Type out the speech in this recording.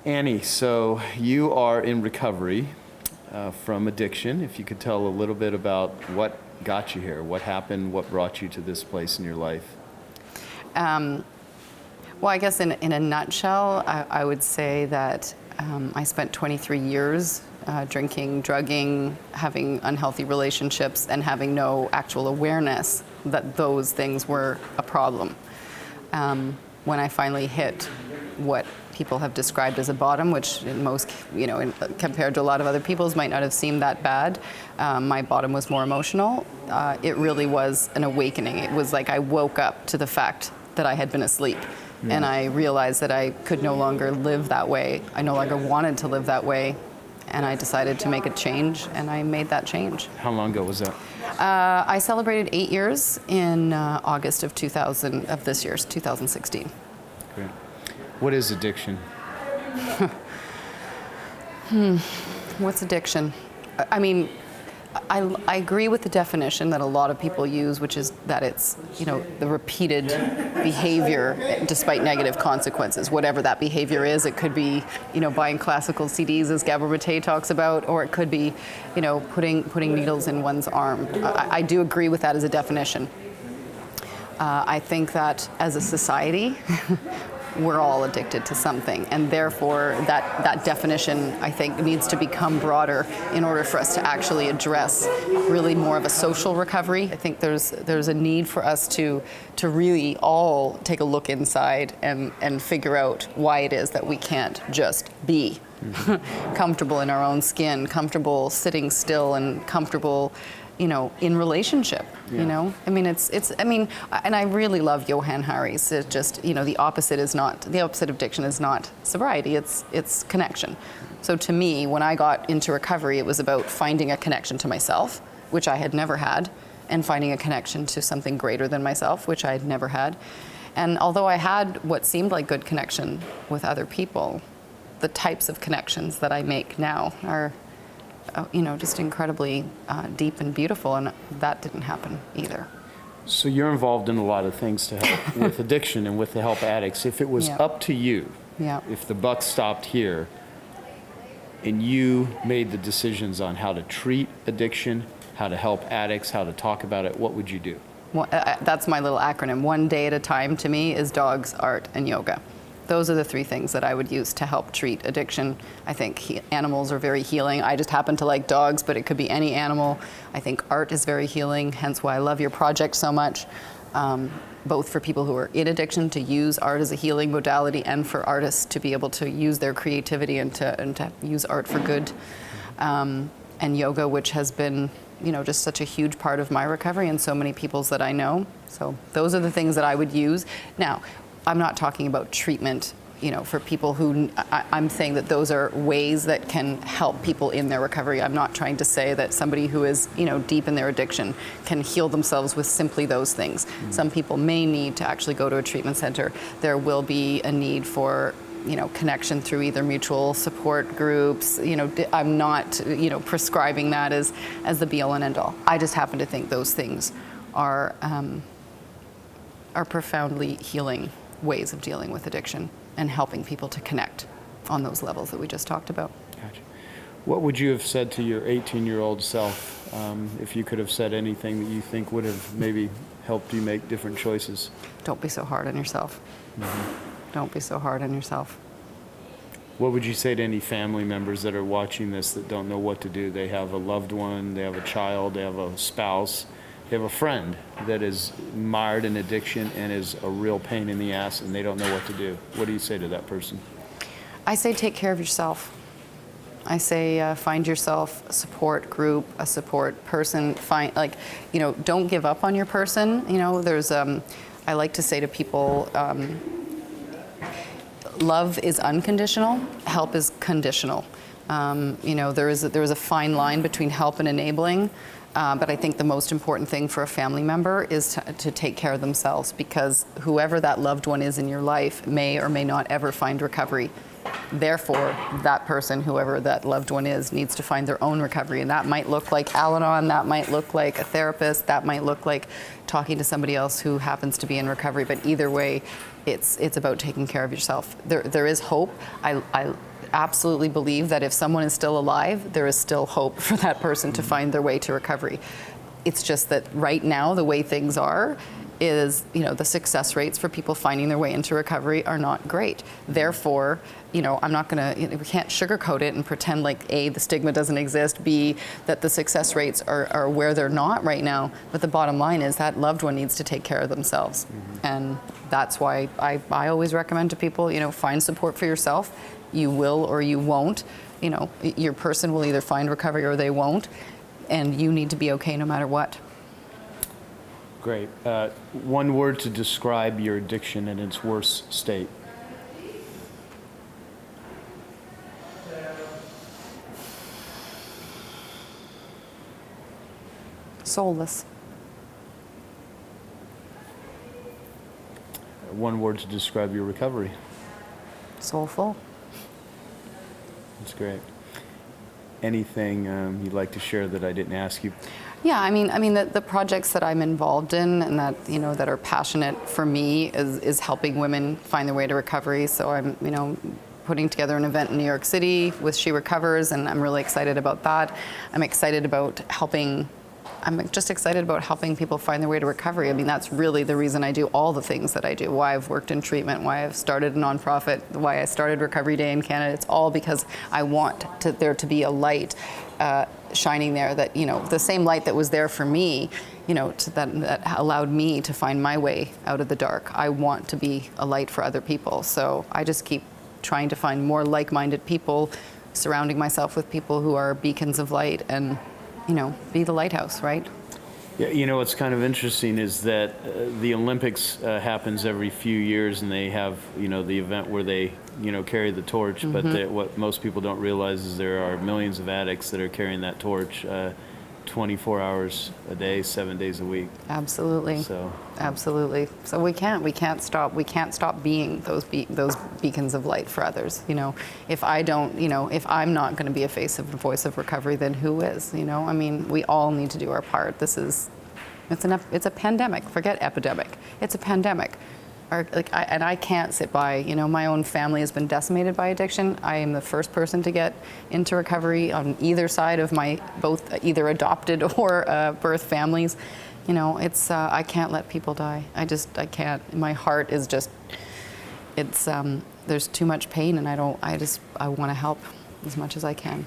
Annie, so you are in recovery from addiction. If you could tell a little bit about what got you here, what happened, what brought you to this place in your life? Well, I guess in a nutshell, I would say that I spent 23 years drinking, drugging, having unhealthy relationships, and having no actual awareness that those things were a problem. When I finally hit what people have described as a bottom, which in most, compared to a lot of other people's might not have seemed that bad, my bottom was more emotional. It really was an awakening. It was like I woke up to the fact that I had been asleep. And I realized that I could no longer live that way. I no longer wanted to live that way. And I decided to make a change, and I made that change. How long ago was that? I celebrated 8 years in August of this year's 2016. Great. What is addiction? What's addiction? I mean, I agree with the definition that a lot of people use, which is that it's, the repeated behavior despite negative consequences. Whatever that behavior is, it could be, buying classical CDs, as Gabor Mate talks about, or it could be, putting needles in one's arm. I do agree with that as a definition. I think that as a society, we're all addicted to something, and therefore that definition, I think, needs to become broader in order for us to actually address really more of a social recovery. I think there's a need for us to really all take a look inside and figure out why it is that we can't just be comfortable in our own skin, comfortable sitting still, and comfortable in relationship, I mean, and I really love Johann Hari's. It's just, the opposite of addiction is not sobriety, it's connection. So to me, when I got into recovery, it was about finding a connection to myself, which I had never had, and finding a connection to something greater than myself, which I had never had. And although I had what seemed like good connection with other people, the types of connections that I make now are just incredibly deep and beautiful, and that didn't happen either. So you're involved in a lot of things to help with addiction and with the help addicts. If it was up to you, if the buck stopped here, and you made the decisions on how to treat addiction, how to help addicts, how to talk about it, what would you do? Well, that's my little acronym. One day at a time to me is dogs, art, and yoga. Those are the three things that I would use to help treat addiction. I think animals are very healing. I just happen to like dogs, but it could be any animal. I think art is very healing, hence why I love your project so much. Both for people who are in addiction to use art as a healing modality, and for artists to be able to use their creativity and to use art for good. And yoga, which has been just such a huge part of my recovery and so many people's that I know. So those are the things that I would use. Now, I'm not talking about treatment, for people who, I'm saying that those are ways that can help people in their recovery. I'm not trying to say that somebody who is, deep in their addiction can heal themselves with simply those things. Some people may need to actually go to a treatment center. There will be a need for, connection through either mutual support groups. I'm not, prescribing that as the be-all and end-all. I just happen to think those things are profoundly healing ways of dealing with addiction and helping people to connect on those levels that we just talked about. Gotcha. What would you have said to your 18-year-old self if you could have said anything that you think would have maybe helped you make different choices? Don't be so hard on yourself. Don't be so hard on yourself. What would you say to any family members that are watching this that don't know what to do? They have a loved one, they have a child, they have a spouse, they have a friend that is mired in addiction and is a real pain in the ass, and they don't know what to do. What do you say to that person? I say take care of yourself. I say find yourself a support group, a support person. Don't give up on your person. There's I like to say to people, love is unconditional, help is conditional. There is a fine line between help and enabling. But I think the most important thing for a family member is to take care of themselves, because whoever that loved one is in your life may or may not ever find recovery. Therefore, that person, whoever that loved one is, needs to find their own recovery. And that might look like Al-Anon, that might look like a therapist, that might look like talking to somebody else who happens to be in recovery. But either way, it's about taking care of yourself. There is hope. I absolutely believe that if someone is still alive, there is still hope for that person to find their way to recovery. It's just that right now, the way things are, is, the success rates for people finding their way into recovery are not great. Therefore, I'm not going to, we can't sugarcoat it and pretend like A, the stigma doesn't exist, B, that the success rates are where they're not right now. But the bottom line is that loved one needs to take care of themselves. And that's why I always recommend to people, find support for yourself. You will or you won't. Your person will either find recovery or they won't. And you need to be okay no matter what. Great. One word to describe your addiction in its worst state. Soulless. One word to describe your recovery. Soulful. That's great. Anything you'd like to share that I didn't ask you? Yeah, I mean the projects that I'm involved in and that that are passionate for me is helping women find their way to recovery. So I'm putting together an event in New York City with She Recovers, and I'm really excited about that. I'm just excited about helping people find their way to recovery. I mean, that's really the reason I do all the things that I do, why I've worked in treatment, why I've started a nonprofit, why I started Recovery Day in Canada. It's all because I want there to be a light shining there, that, the same light that was there for me, that allowed me to find my way out of the dark. I want to be a light for other people. So I just keep trying to find more like-minded people, surrounding myself with people who are beacons of light, and be the lighthouse, right? Yeah, what's kind of interesting is that the Olympics happens every few years, and they have, the event where they, carry the torch. But what most people don't realize is there are millions of addicts that are carrying that torch 24 hours a day, 7 days a week. Absolutely. Absolutely. So we can't stop being those beacons of light for others. If I'm not going to be a face of the voice of recovery, then who is? I mean, we all need to do our part. It's a pandemic. Forget epidemic. It's a pandemic. I can't sit by. My own family has been decimated by addiction. I am the first person to get into recovery on either side of my both either adopted or birth families. I can't let people die. I can't. My heart is just, there's too much pain, and I want to help as much as I can.